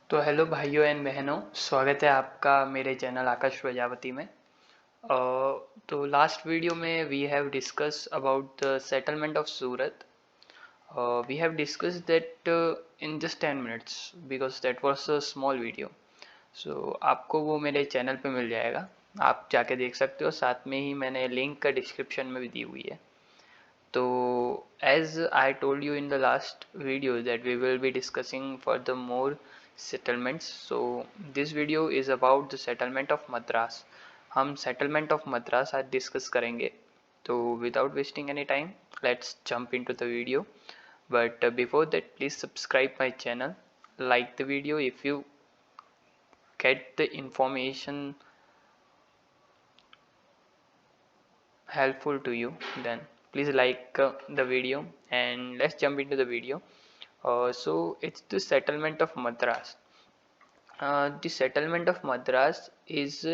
तो हेलो भाइयों एंड बहनों, स्वागत है आपका मेरे चैनल आकाश प्रजापति में। तो लास्ट वीडियो में we have discuss about the settlement of Surat. We have discuss that in just 10 minutes because that was a small video. So आपको वो मेरे चैनल पे मिल जाएगा, आप जाके देख सकते हो. साथ में ही मैंने लिंक का डिस्क्रिप्शन में भी दी हुई है. तो as I told you in the last video that we will be discussing further more settlements, so this video is about the settlement of Madras. हम settlement of Madras आज discuss करेंगे. तो without wasting any time, let's jump into the video. But before that, please subscribe my channel, like the video if you get the information helpful to you, then please like the video, and let's jump into the video. So it's the settlement of Madras. The settlement of Madras is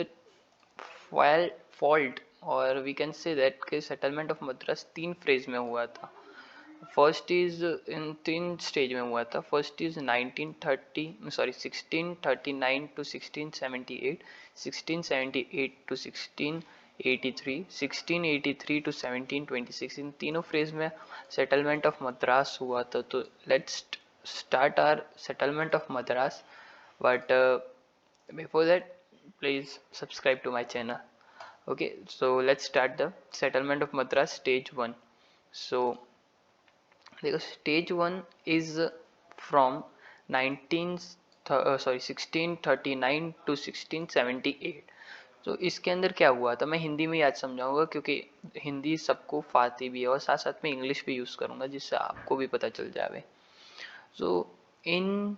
fault, और we can say that कि settlement of Madras तीन phase में हुआ था. First is in तीन stage में हुआ था. First is 1639 to 1678, 1678 to 1683, 1683 to 1726. इन तीनों फ्रेज में सेटलमेंट ऑफ मद्रास हुआ था. तो let's start our settlement of Madras. But before that, please subscribe to my channel. Okay, so let's start the settlement of Madras stage 1. So because stage 1 is from 1639 to 1678. तो इसके अंदर क्या हुआ था, मैं हिंदी में आज समझाऊंगा क्योंकि हिंदी सबको फाती भी है, और साथ साथ में इंग्लिश भी यूज़ करूंगा जिससे आपको भी पता चल जाए. सो इन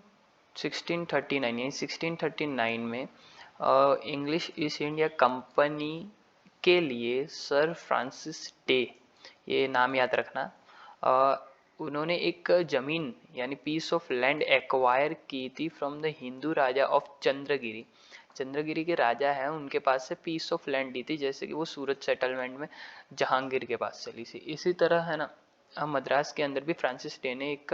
1639 यानी 1639 में इंग्लिश ईस्ट इंडिया कंपनी के लिए सर फ्रांसिस डे, ये नाम याद रखना, उन्होंने एक ज़मीन यानी पीस ऑफ लैंड एक्वायर की थी from the Hindu Raja of Chandragiri. Chandragiri के राजा हैं, उनके पास से पीस ऑफ लैंड ली थी, जैसे कि वो सूरत सेटलमेंट में जहांगीर के पास चली थी. इसी तरह है ना, मद्रास के अंदर भी फ्रांसिस डे ने एक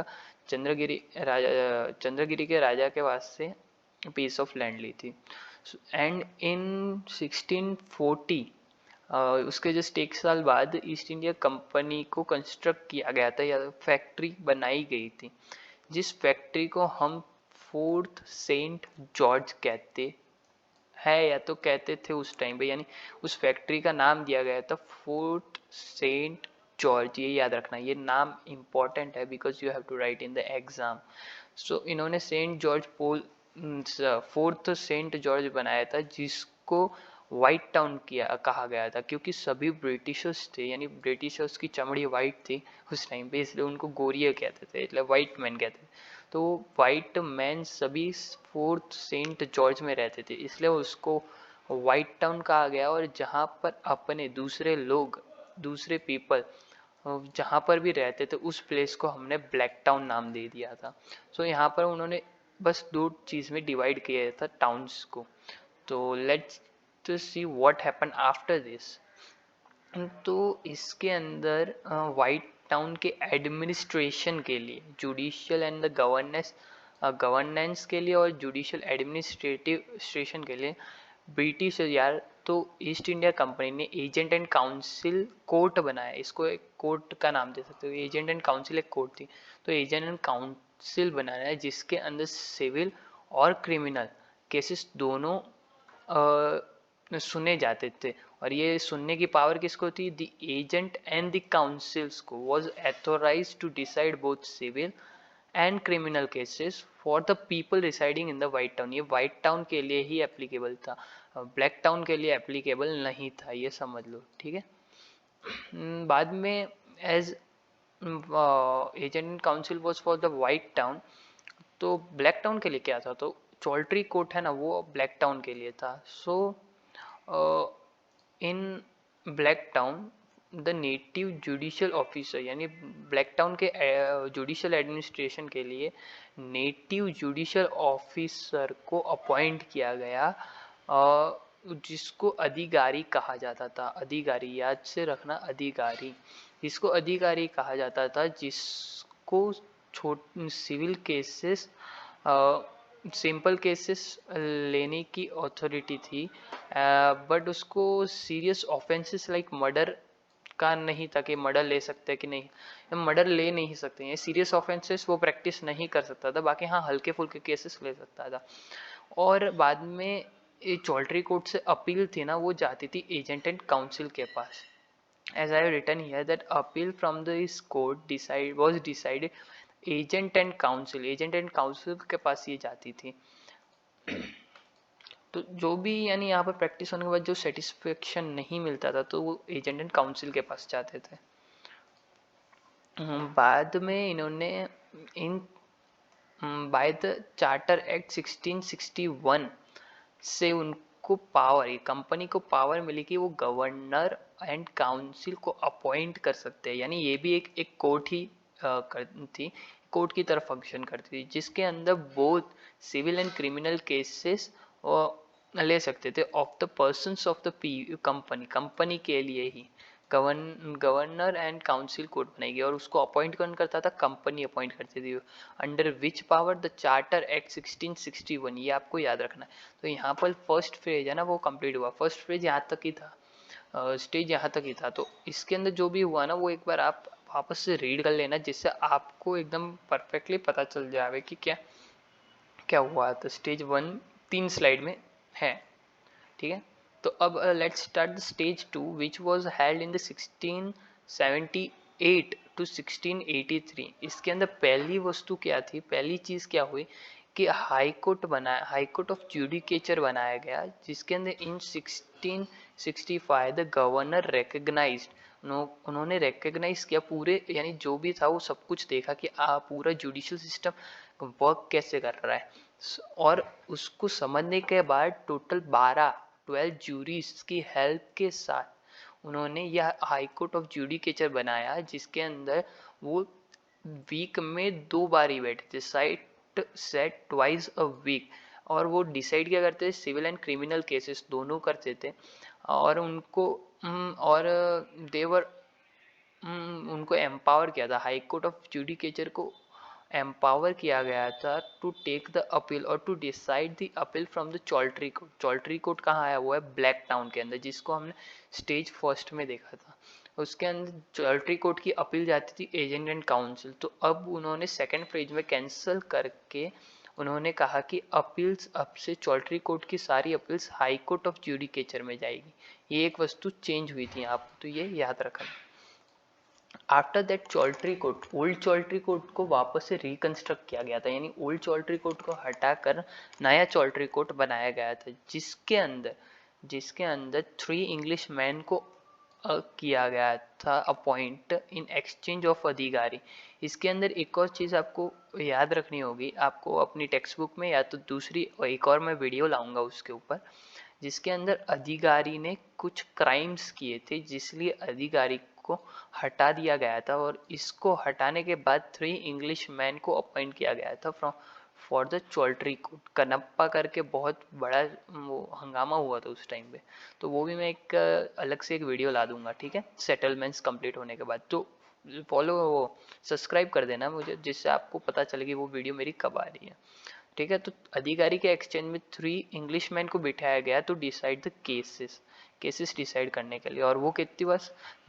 चंद्रगिरी के राजा के पास से पीस ऑफ लैंड ली थी. एंड इन 1640 उसके जस्ट एक साल बाद ईस्ट इंडिया कंपनी को कंस्ट्रक्ट किया गया था या फैक्ट्री बनाई गई थी, जिस फैक्ट्री को हम फोर्थ सेंट जॉर्ज कहते हैं या तो कहते थे उस टाइम पे. यानी उस फैक्ट्री का नाम दिया गया था फोर्थ सेंट जॉर्ज. ये याद रखना, ये नाम इम्पॉर्टेंट है because you have to write in the exam. So इन्होंने सेंट जॉर्ज पोल फोर्थ सेंट जॉर्ज बनाया था, जिसको वाइट टाउन किया कहा गया था क्योंकि सभी ब्रिटिशर्स थे, यानी ब्रिटिशर्स की चमड़ी वाइट थी उस टाइम पे, इसलिए उनको गोरिया कहते थे, इसलिए वाइट मैन कहते थे. तो वाइट मैन सभी फोर्थ सेंट जॉर्ज में रहते थे, इसलिए उसको वाइट टाउन कहा गया. और जहाँ पर अपने दूसरे लोग, दूसरे पीपल जहाँ पर भी रहते थे, उस प्लेस को हमने ब्लैक टाउन नाम दे दिया था. सो यहाँ पर उन्होंने बस दो चीज़ में डिवाइड किया था टाउन्स को. तो let's to see what happened after this. तो इसके अंदर वाइट टाउन के एडमिनिस्ट्रेशन के लिए, जुडिशियल एंड द गवर्नेंस के लिए और जुडिशियल एडमिनिस्ट्रेशन के लिए ब्रिटिश यार, तो ईस्ट इंडिया कंपनी ने एजेंट एंड काउंसिल कोर्ट बनाया. इसको एक कोर्ट का नाम दे सकते हो. एजेंट एंड काउंसिल एक कोर्ट थी, तो एजेंट एंड काउंसिल बनाया है जिसके अंदर सिविल और क्रिमिनल केसेस दोनों सुने जाते थे. और ये सुनने की पावर किसको थी? The agent and the councils को was authorise to decide both civil and criminal cases for the people residing in the white town. ये वाइट टाउन के लिए ही एप्लीकेबल था, ब्लैक टाउन के लिए एप्लीकेबल नहीं था, ये समझ लो. ठीक है. बाद में as agent and council was for the white town, तो ब्लैक टाउन के लिए क्या था? तो चौल्ट्री कोर्ट है ना, वो ब्लैक टाउन के लिए था. So in black town the native judicial officer, यानी ब्लैक टाउन के जुडिशियल एडमिनिस्ट्रेशन के लिए नेटिव जुडिशियल ऑफिसर को अपॉइंट किया गया, जिसको अधिकारी कहा जाता था. अधिकारी याद से रखना, अधिकारी, जिसको अधिकारी कहा जाता था, जिसको सिविल केसेस सिंपल केसेस लेने की अथॉरिटी थी, बट उसको सीरियस ऑफेंसेस लाइक मर्डर का नहीं था कि मर्डर ले सकते कि नहीं, मर्डर ले नहीं सकते हैं, सीरियस ऑफेंसेस वो प्रैक्टिस नहीं कर सकता था, बाकी हाँ हल्के फुल्के केसेस ले सकता था। और बाद में ये चौल्ट्री कोर्ट से अपील थी ना, वो जाती थी एजेंट एंड काउंसिल के पास। As I have written here that appeal from this court was decided agent and council के पास ये जाती थी। तो जो भी यानी यहाँ पर प्रैक्टिस होने के बाद जो सेटिस्फेक्शन नहीं मिलता था तो वो एजेंट एंड काउंसिल के पास जाते थे। बाद में इन्होंने in by the charter act 1661 से उनको पावर, ये कंपनी को पावर मिली कि वो गवर्नर एंड काउंसिल को अपॉइंट कर सकते हैं। यानी ये भी एक कोर्ट ही थी, कोर्ट की तरफ फंक्शन करती थी, जिसके अंदर both civil and criminal cases ले सकते थे of the persons of the company के लिए ही गवर्नर एंड काउंसिल कोर्ट बनाई गई, और उसको अपॉइंट कौन करता था? कंपनी अपॉइंट करती थी। Under which power? The charter act 1661, ये आपको याद रखना है। तो यहाँ पर फर्स्ट फ्रेज है ना वो कंप्लीट हुआ, फर्स्ट फ्रेज यहाँ तक ही था, स्टेज यहाँ तक ही था। तो इसके अंदर जो भी हुआ ना वो एक बार आप वापस से रीड कर लेना, जिससे आपको एकदम परफेक्टली पता चल जाए कि क्या क्या हुआ। तो स्टेज 1 3 स्लाइड में है, ठीक है। तो अब let's start the stage 2 which was held in the 1678 to 1683। इसके अंदर पहली वस्तु क्या थी, पहली चीज क्या हुई कि हाई कोर्ट ऑफ जुडिकेचर बनाया गया, जिसके अंदर इन 1665 द गवर्नर रिकग्नाइज्ड, उन्होंने रिकग्नाइज किया पूरे, यानी जो भी था वो सब कुछ देखा कि पूरा जुडिशियल सिस्टम वर्क कैसे कर रहा है, और उसको समझने के बाद टोटल 12 जूरीज की हेल्प के साथ उन्होंने यह हाई कोर्ट ऑफ जुडिकेचर बनाया, जिसके अंदर वो वीक में 2 बार ही बैठे थे, सेट ट्वाइस अ वीक, और वो डिसाइड क्या करते थे? सिविल एंड क्रिमिनल केसेस दोनों करते थे। और उनको और देवर उनको एम्पावर किया था, हाई कोर्ट ऑफ जुडिकेचर को एम्पावर किया गया था टू टेक द अपील और to decide the appeal from the choultry court. Choultry court कहाँ आया हुआ है? ब्लैक टाउन के अंदर, जिसको हमने स्टेज फर्स्ट में देखा था। उसके अंदर चौल्ट्री कोर्ट की अपील जाती थी एजेंट एंड काउंसिल। तो अब उन्होंने सेकेंड फ्रेज में कैंसिल करके उन्होंने कहा कि अपील्स अब से चौल्ट्री कोर्ट की सारी appeals high court of judicature में जाएगी। ये एक वस्तु चेंज हुई थी आप, तो ये याद रखना। After that choultry court, old choultry court को वापस से रिकंस्ट्रक्ट किया गया था, यानी ओल्ड चौल्ट्री कोर्ट को हटाकर नया चौल्ट्री कोर्ट बनाया गया था, जिसके अंदर 3 इंग्लिश मैन को किया गया था अपॉइंट इन एक्सचेंज ऑफ अधिकारी। इसके अंदर एक और चीज़ आपको याद रखनी होगी, आपको अपनी टेक्स्ट बुक में या तो दूसरी एक और मैं वीडियो लाऊंगा उसके ऊपर, जिसके अंदर अधिकारी ने कुछ क्राइम्स किए थे, जिसलिए अधिकारी को हटा दिया गया था, और इसको हटाने के बाद 3 इंग्लिश मैन को अपॉइंट किया गया था from for the choultry court. Kanappa करके बहुत बड़ा वो हंगामा हुआ था उस टाइम पे, तो वो भी मैं एक अलग से एक वीडियो ला दूंगा, ठीक है, सेटलमेंट्स कंप्लीट होने के बाद। तो फॉलो वो सब्सक्राइब कर देना मुझे, जिससे आपको पता चले कि वो वीडियो मेरी कब आ रही है, ठीक है। तो अधिकारी के एक्सचेंज में 3 इंग्लिशमैन को बिठाया गया तो डिसाइड द केसेस डिसाइड करने के लिए, और वो कितनी बार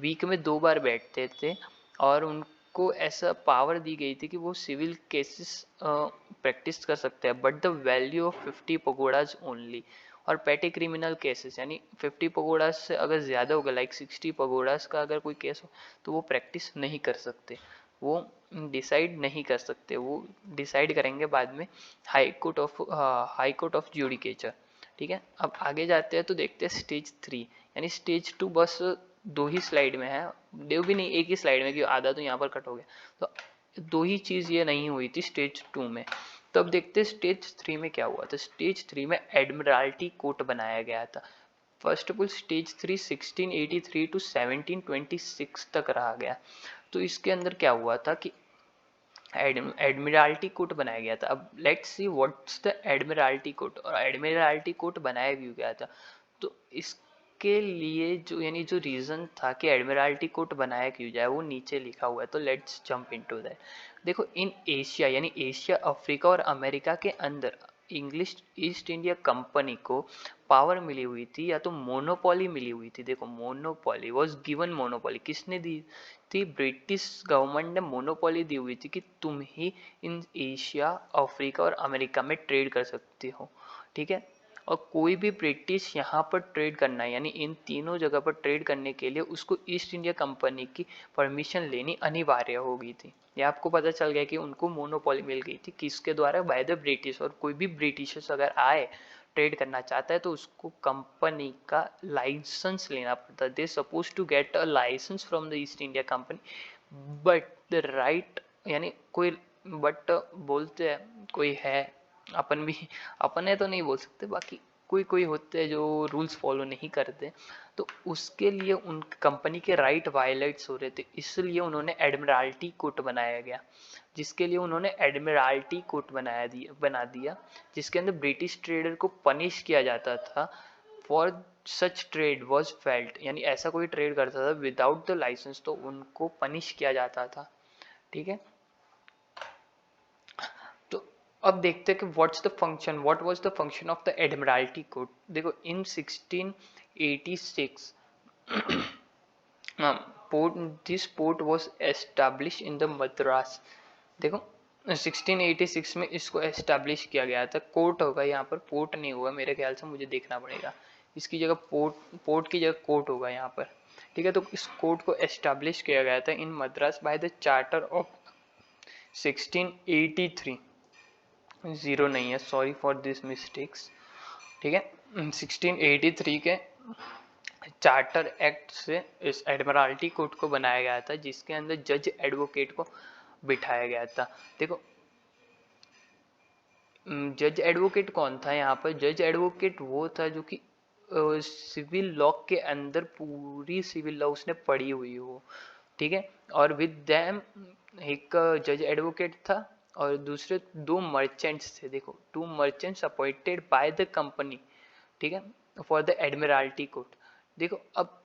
वीक में 2 बार बैठते थे, और उनको ऐसा पावर दी गई थी कि वो सिविल केसेस प्रैक्टिस कर सकते हैं, but the value of 50 pagodas only, और पेटी क्रिमिनल केसेस यानी 50 पगोडाज से अगर ज़्यादा होगा, लाइक 60 पगोडाज का अगर कोई केस हो, तो वो प्रैक्टिस नहीं कर सकते, वो डिसाइड नहीं कर सकते, वो डिसाइड करेंगे बाद में हाई कोर्ट ऑफ जुडिकेचर, ठीक है। अब आगे जाते हैं तो देखते हैं स्टेज 3, यानी स्टेज 2 बस 2 ही स्लाइड में है, 2 भी नहीं, एक ही स्लाइड में, क्योंकि आधा तो यहाँ पर कट हो गया, तो 2 ही चीज़ ये नहीं हुई थी स्टेज 2 में। तो अब देखते हैं स्टेज 3 में क्या हुआ था। स्टेज 3 में एडमिरल्टी कोर्ट बनाया गया था। First of all stage 3 1683 to 1726 तक रहा गया। तो इसके अंदर क्या हुआ था कि एडमिरल्टी कोर्ट बनाया गया था। अब let's see what's the admiralty court, और एडमिरल्टी कोर्ट बनाया क्यों गया था। तो इसके लिए जो यानी जो रीज़न था कि एडमिरल्टी कोर्ट बनाया क्यों जाए, वो नीचे लिखा हुआ है, तो लेट्स जंप इनटू दैट। देखो, इन एशिया यानी एशिया, अफ्रीका और अमेरिका के अंदर इंग्लिश ईस्ट इंडिया कंपनी को पावर मिली हुई थी या तो मोनोपोली मिली हुई थी। देखो मोनोपोली वॉज गिवन, मोनोपोली किसने दी थी? ब्रिटिश गवर्नमेंट ने मोनोपोली दी हुई थी कि तुम ही इन एशिया, अफ्रीका और अमेरिका में ट्रेड कर सकते हो, ठीक है। और कोई भी ब्रिटिश यहाँ पर ट्रेड करना है यानी इन तीनों जगह पर ट्रेड करने के लिए उसको ईस्ट इंडिया कंपनी की परमिशन लेनी अनिवार्य हो गई थी। ये आपको पता चल गया कि उनको मोनोपोली मिल गई थी किसके द्वारा? By the British. और कोई भी ब्रिटिशर्स अगर आए ट्रेड करना चाहता है तो उसको कंपनी का लाइसेंस लेना पड़ता है। They suppose to get a licence from the East India Company but the right, यानी कोई बट बोलते हैं कोई है, अपन भी अपन है तो नहीं बोल सकते, बाकी कोई कोई होते हैं जो रूल्स फॉलो नहीं करते, तो उसके लिए उन कंपनी के राइट वायलेट्स हो रहे थे, इसलिए उन्होंने एडमिरल्टी कोर्ट बनाया गया, जिसके लिए उन्होंने एडमिरल्टी कोर्ट बना दिया जिसके अंदर ब्रिटिश ट्रेडर को पनिश किया जाता था for such trade was felt, यानी ऐसा कोई ट्रेड करता था विदाउट द लाइसेंस तो उनको पनिश किया जाता था, ठीक है। तो अब देखते हैं कि what was the function of the admiralty court. देखो इन 1686 port this port was establish in the Madras. देखो 1686 में इसको एस्टैब्लिश किया गया था। कोर्ट होगा यहाँ पर, पोर्ट नहीं हुआ मेरे ख्याल से, मुझे देखना पड़ेगा। इसकी जगह पोर्ट की जगह कोर्ट होगा यहाँ पर, ठीक है। तो इस कोर्ट को एस्टैब्लिश किया गया था in Madras by the charter of 1683। Zero नहीं है, सॉरी फॉर दिस मिस्टेक्स, ठीक है। 1683 के चार्टर एक्ट से इस एडमिरल्टी कोर्ट को बनाया गया था जिसके अंदर जज एडवोकेट को बिठाया गया था। देखो जज एडवोकेट कौन था यहाँ पर? जज एडवोकेट वो था जो कि सिविल लॉ के अंदर पूरी सिविल लॉ उसने पढ़ी हुई हो, ठीक है। और विद दैम एक जज एडवोकेट था और दूसरे दो मर्चेंट्स थे। देखो two merchants appointed by the company, ठीक है, फॉर द एडमिरल्टी कोर्ट। देखो अब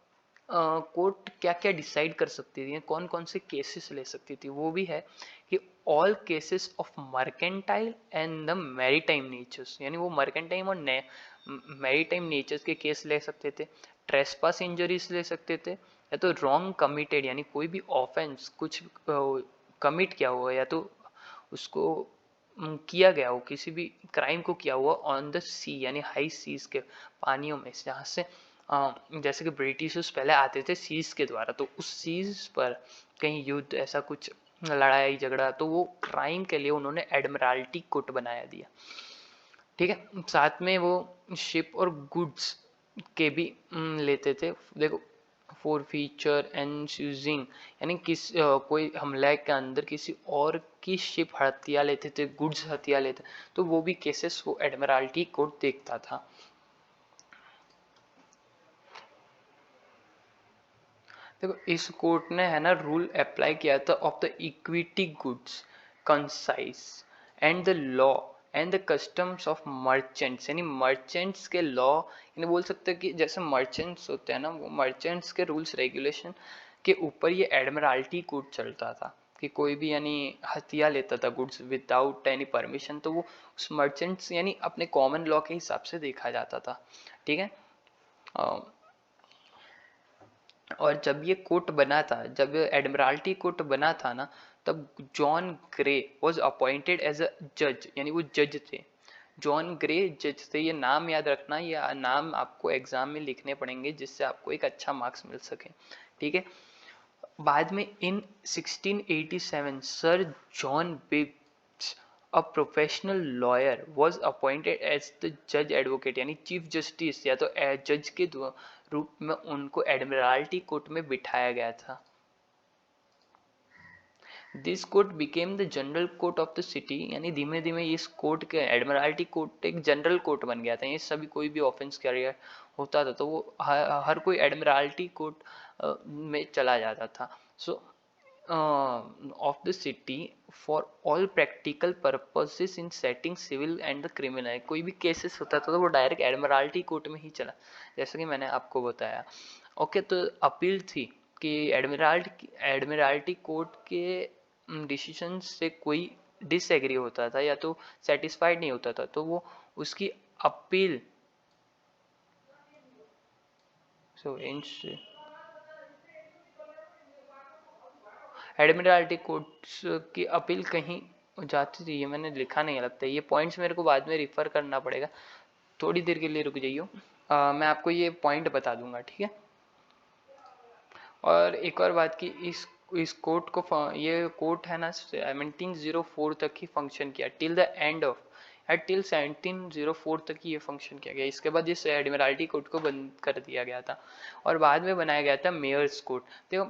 कोर्ट क्या क्या डिसाइड कर सकती थी, कौन कौन से केसेस ले सकती थी, वो भी है कि all cases of mercantile and the maritime natures, यानी वो मर्केंटाइम और मैरीटाइम नेचर्स के केस ले सकते थे, ट्रेसपास इंजरीज ले सकते थे, या तो रॉन्ग कमिटेड यानी कोई भी ऑफेंस कुछ कमिट किया हुआ या तो उसको किया गया हो, किसी भी क्राइम को किया हुआ ऑन द सी यानी हाई सीज के पानियों में, जहाँ से जैसे कि ब्रिटिशर्स पहले आते थे सीज के द्वारा, तो उस सीज पर कहीं युद्ध ऐसा कुछ लड़ाई झगड़ा, तो वो क्राइम के लिए उन्होंने एडमिरल्टी कोर्ट बनाया दिया, ठीक है। साथ में वो शिप और गुड्स के भी लेते थे। देखो फॉर फीचर एंड सीजिंग यानी कोई हमले के अंदर किसी और की शिप हथिया लेते थे, गुड्स हथिया लेते, तो वो भी केसेस वो एडमिरल्टी कोर्ट देखता था। देखो इस कोर्ट ने है ना रूल अप्लाई किया था of the equity goods concise and the law and the customs of merchants, यानी मर्चेंट्स के लॉ, यानी बोल सकते हैं कि जैसे मर्चेंट्स होते हैं ना, वो मर्चेंट्स के रूल्स रेगुलेशन के ऊपर ये एडमिरल्टी कोर्ट चलता था कि कोई भी यानी हथिया लेता था गुड्स विदाउट एनी परमिशन, तो वो उस मर्चेंट्स यानी अपने कॉमन लॉ के हिसाब से देखा जाता था, ठीक है। और जब ये कोर्ट बना था, जब एडमिरल्टी कोर्ट बना था ना, तब John Gray was appointed as a जज, यानी वो जज थे। जॉन ग्रे जज थे, ये नाम याद रखना, ये नाम आपको एग्जाम में लिखने पड़ेंगे जिससे आपको एक अच्छा मार्क्स मिल सके, ठीक है। बाद में in 1687 sir John Biggs a professional lawyer was appointed as the जज एडवोकेट, यानी चीफ जस्टिस या तो जज के रूप में उनको एडमिरल्टी कोर्ट में बिठाया गया था। This court became the general court of the city, यानी धीमे धीमे इस कोर्ट के एडमिरल्टी कोर्ट एक जनरल कोर्ट बन गया था। ये सभी कोई भी ऑफेंस कैरियर होता था तो वो हर कोई एडमिरल्टी कोर्ट में चला जाता था। So of the city for all practical purposes in setting civil and the criminal, कोई भी केसेस होता था तो वो डायरेक्ट एडमिरल्टी कोर्ट में ही चला, जैसा कि मैंने आपको बताया। ओके तो अपील थी कि एडमिरल्टी कोर्ट के डिसीजन से कोई डिसएग्री होता था या तो सेटिस्फाइड नहीं होता था, तो वो उसकी अपील एडमिरल्टी कोर्ट्स की अपील कहीं जाती थी, ये मैंने लिखा नहीं लगता, ये पॉइंट्स मेरे को बाद में रिफर करना पड़ेगा, थोड़ी देर के लिए रुक जाइए। मैं आपको ये पॉइंट बता दूंगा, ठीक है। और एक और बात की इस कोर्ट को, ये कोर्ट है ना 1704 तक ही फंक्शन किया, till the end of till 1704 तक ही ये फंक्शन किया गया। इसके बाद इस एडमिरल्टी कोर्ट को बंद कर दिया गया था और बाद में बनाया गया था मेयर्स कोर्ट। देखो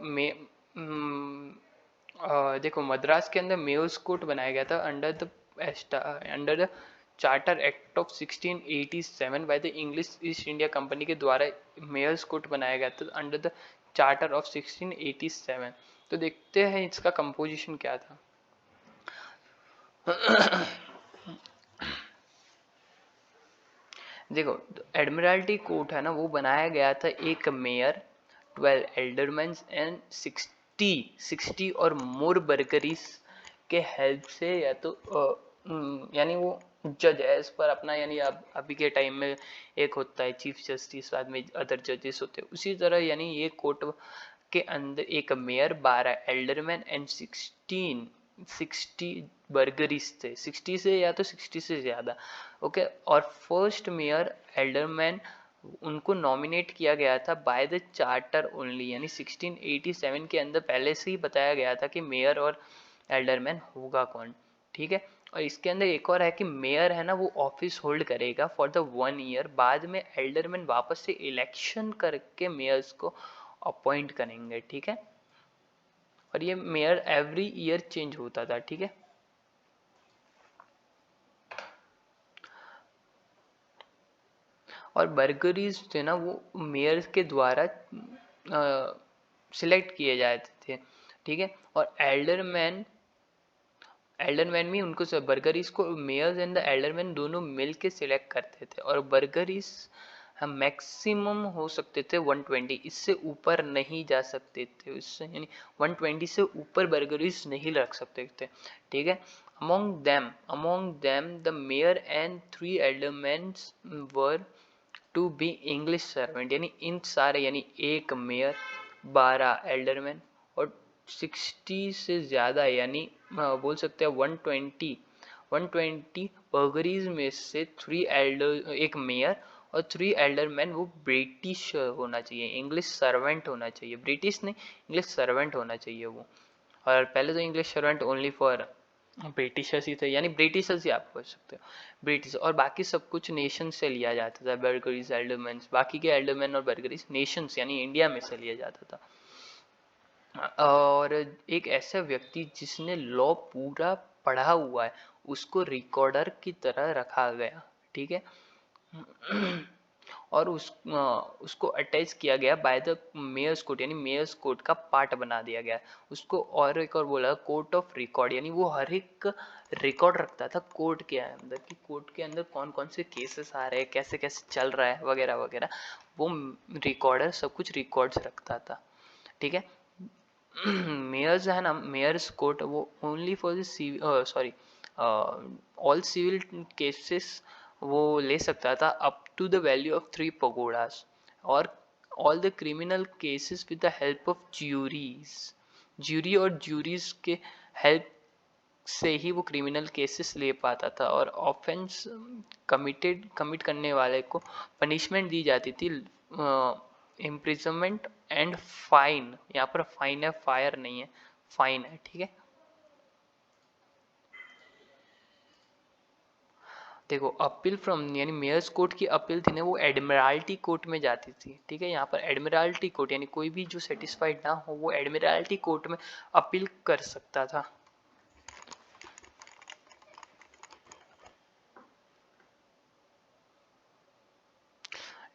देखो मद्रास के अंदर मेयर्स कोर्ट बनाया गया था under the charter act of 1687 by the English east India company के द्वारा मेयर्स कोर्ट बनाया गया था अंडर द चार्टर ऑफ 1687। तो देखते हैं इसका कंपोजिशन क्या था। देखो एडमिरल्टी कोर्ट है ना, वो बनाया गया था एक मेयर, 12 एल्डरमैन एंड 60 और मोर बर्गरीज के हेल्प से, या तो यानी वो जज एज पर अपना, यानी अब अभी के टाइम में एक होता है चीफ जस्टिस, बाद में अदर जजेस होते हैं, उसी तरह यानी ये कोर्ट के अंदर एक मेयर, 12 एल्डरमैन एंड 60 बर्गरीज थे, 60 से या तो 60 से ज़्यादा, ओके। और फर्स्ट मेयर एल्डरमैन उनको नॉमिनेट किया गया था बाय द चार्टर ओनली, यानी 1687 के अंदर पहले से ही बताया गया था कि मेयर और एल्डरमैन होगा कौन, ठीक है। और इसके अंदर एक और है कि मेयर है ना, वो ऑफिस होल्ड करेगा फॉर द 1 ईयर, बाद में एल्डरमैन वापस से इलेक्शन करके मेयर्स को अपॉइंट करेंगे, ठीक है। और ये मेयर एवरी ईयर चेंज होता था, ठीक है। और बर्गरीज थे ना, वो मेयर के द्वारा सिलेक्ट किए जाते थे, ठीक है। और एल्डरमैन में उनको बर्गरीज को मेयर्स एंड द एल्डरमैन दोनों मिल के सिलेक्ट करते थे। और बर्गरीज हम मैक्सिमम हो सकते थे 120, इससे ऊपर नहीं जा सकते थे, उससे यानी 120 से ऊपर बर्गरीज नहीं रख सकते थे, ठीक है। among them the mayor and 3 aldermen were to be English servant, यानी इन सारे, यानी एक मेयर, 12 एल्डरमैन और 60 से ज़्यादा, यानी बोल सकते हैं 120 बर्गरीज में से 3 एल्डर, एक मेयर और 3 एल्डरमैन वो ब्रिटिश होना चाहिए, इंग्लिश सर्वेंट होना चाहिए, ब्रिटिश नहीं इंग्लिश सर्वेंट होना चाहिए वो। और पहले तो English servant only for Britishers ही थे, यानी ब्रिटिशर्स ही आप बोल सकते हो, ब्रिटिश। और बाकी सब कुछ नेशन से लिया जाता था, बर्गरीज एल्डरमैन, बाकी के एल्डरमैन और बर्गरीज नेशंस यानी इंडिया में से लिया जाता था। और एक ऐसा व्यक्ति जिसने लॉ पूरा पढ़ा हुआ है, उसको रिकॉर्डर की तरह रखा गया, ठीक है। और उसको अटैच किया गया बाय द मेयर्स कोर्ट, यानी मेयर्स कोर्ट का पार्ट बना दिया गया उसको। और एक और बोला कोर्ट ऑफ रिकॉर्ड, यानी वो हर एक रिकॉर्ड रखता था कोर्ट के अंदर, कि कोर्ट के अंदर कौन कौन से केसेस आ रहे हैं, कैसे कैसे चल रहा है वगैरह वगैरह, वो रिकॉर्डर सब कुछ रिकॉर्ड्स रखता था, ठीक है। मेयर्स है ना, मेयर्स कोर्ट वो only for the sorry all civil cases वो ले सकता था up to the value of 3 pagodas, और all the criminal cases with the help of jury और ज्यूरीज के हेल्प से ही वो क्रिमिनल केसेस ले पाता था। और ऑफेंस कमिट करने वाले को पनिशमेंट दी जाती थी, इम्प्रिजनमेंट एंड फाइन, यहाँ पर फाइन है, फायर नहीं है, फाइन है, ठीक है। देखो अपील फ्रॉम, यानी मेयर्स कोर्ट की अपील थी ना, वो एडमिरल्टी कोर्ट में जाती थी, ठीक है। यहाँ पर एडमिरल्टी कोर्ट, यानी कोई भी जो सेटिस्फाइड ना हो वो एडमिरल्टी कोर्ट में अपील कर सकता था,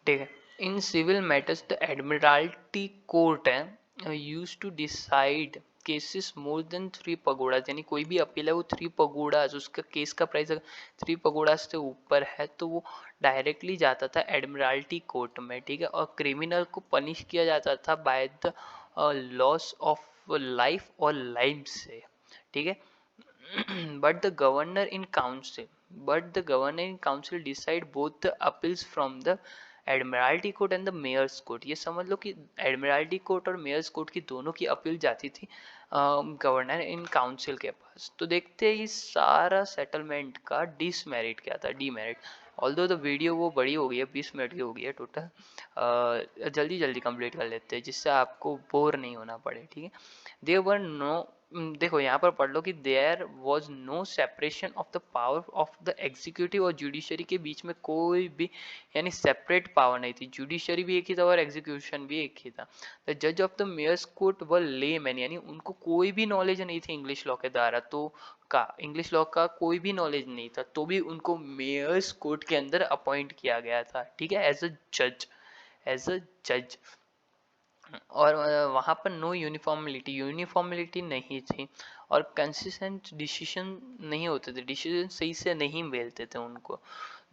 ठीक है। In civil matters the admiralty court है use to decide cases more than 3 pagodas, यानी कोई भी अपील है वो 3 पगोडाज, उसका केस का प्राइस अगर 3 पगोडाज से ऊपर है तो वो डायरेक्टली जाता था एडमिरल्टी कोर्ट में, ठीक है। और क्रिमिनल को पनिश किया जाता था by the loss of life और लाइफ से, ठीक है। but the governor in council decide both the appeals from the admiralty court and the mayor's court. ये समझ लो कि एडमिरल्टी कोर्ट और मेयर्स कोर्ट की दोनों की अपील जाती थी गवर्नर इन काउंसिल के पास। तो देखते हैं इस सारा सेटलमेंट का डिसमेरिट क्या था, डीमेरिट। ऑल्दो द वीडियो वो बड़ी हो गई है, 20 मिनट की हो गई है टोटल। जल्दी जल्दी कंप्लीट कर लेते हैं जिससे आपको बोर नहीं होना पड़े, ठीक है। देयर वर नो, देखो यहाँ पर पढ़ लो कि there was no separation of the power of the executive और जुडिशरी के बीच में कोई भी यानी सेपरेट पावर नहीं थी। जुडिशरी भी एक ही था और एग्जीक्यूशन भी एक ही था। द जज of the mayor's court were layman, यानी उनको कोई भी नॉलेज नहीं थी इंग्लिश लॉ के द्वारा, तो का इंग्लिश लॉ का कोई भी नॉलेज नहीं था, तो भी उनको मेयर्स कोर्ट के अंदर अपॉइंट किया गया था, ठीक है, एज अ जज। और वहाँ पर नो यूनिफॉर्मिलिटी नहीं थी और कंसिस्टेंट डिसीजन नहीं होते थे, डिसीजन सही से नहीं मिलते थे उनको।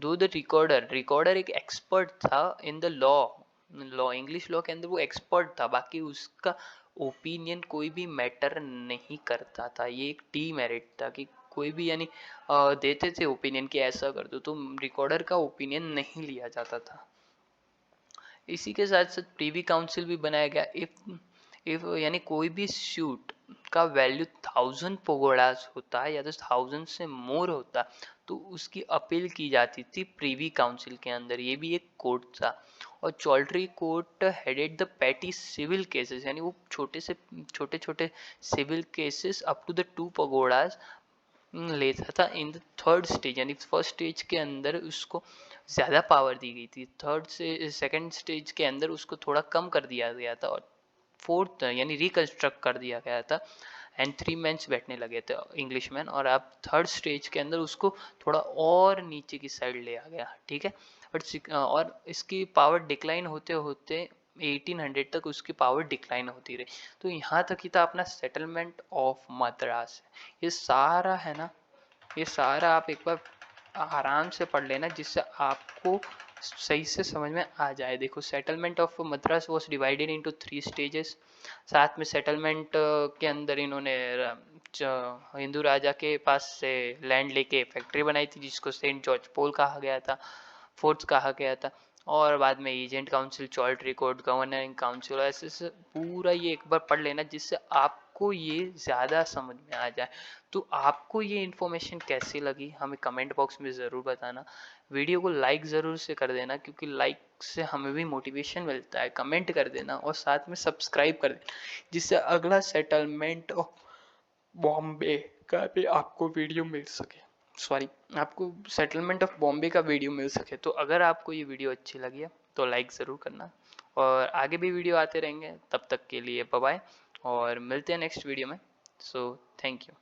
दो द रिकॉर्डर एक एक्सपर्ट था in the law English law के अंदर, वो एक्सपर्ट था, बाकी उसका ओपिनियन कोई भी मैटर नहीं करता था। ये एक डीमेरिट था कि कोई भी यानी देते थे ओपिनियन कि ऐसा कर दो, तो रिकॉर्डर का ओपिनियन नहीं लिया जाता था। इसी के साथ साथ प्रीवी काउंसिल भी बनाया गया। इफ यानी कोई भी सूट का वैल्यू 1000 पगोडास होता है या तो 1000 से मोर होता, तो उसकी अपील की जाती थी प्रीवी काउंसिल के अंदर। ये भी एक कोर्ट था। और choultry court headed the petty civil cases, यानी वो छोटे छोटे civil cases up to the 2 pagodas लेता था इन द थर्ड स्टेज, यानी फर्स्ट स्टेज के अंदर उसको ज़्यादा पावर दी गई थी, थर्ड से सेकंड स्टेज के अंदर उसको थोड़ा कम कर दिया गया था, और फोर्थ यानी रिकंस्ट्रक्ट कर दिया गया था एंड 3 मेंस बैठने लगे थे इंग्लिश मैन, और आप थर्ड स्टेज के अंदर उसको थोड़ा और नीचे की साइड ले आ गया, ठीक है। बट और इसकी पावर डिक्लाइन होते होते 1800 तक उसकी पावर डिक्लाइन होती रही। तो यहाँ तक ही था अपना सेटलमेंट ऑफ मद्रास। ये सारा है ना, ये सारा आप एक बार आराम से पढ़ लेना जिससे आपको सही से समझ में आ जाए। देखो settlement of Madras was divided into 3 stages. साथ में सेटलमेंट के अंदर इन्होंने हिंदू राजा के पास से लैंड लेके फैक्ट्री बनाई थी जिसको सेंट जॉर्ज पोल कहा गया था, फोर्थ कहा गया था। और बाद में एजेंट काउंसिल, चॉल्ट्री कोर्ट, गवर्नरिंग काउंसिल, ऐसे पूरा ये एक बार पढ़ लेना जिससे आपको ये ज़्यादा समझ में आ जाए। तो आपको ये इन्फॉर्मेशन कैसी लगी हमें कमेंट बॉक्स में ज़रूर बताना। वीडियो को लाइक ज़रूर से कर देना क्योंकि लाइक से हमें भी मोटिवेशन मिलता है। कमेंट कर देना और साथ में सब्सक्राइब कर देना जिससे अगला सेटलमेंट ऑफ बॉम्बे का भी आपको वीडियो मिल सके। सॉरी, आपको सेटलमेंट ऑफ बॉम्बे का वीडियो मिल सके। तो अगर आपको ये वीडियो अच्छी लगी है तो लाइक ज़रूर करना और आगे भी वीडियो आते रहेंगे। तब तक के लिए बाय बाय और मिलते हैं नेक्स्ट वीडियो में। So thank you.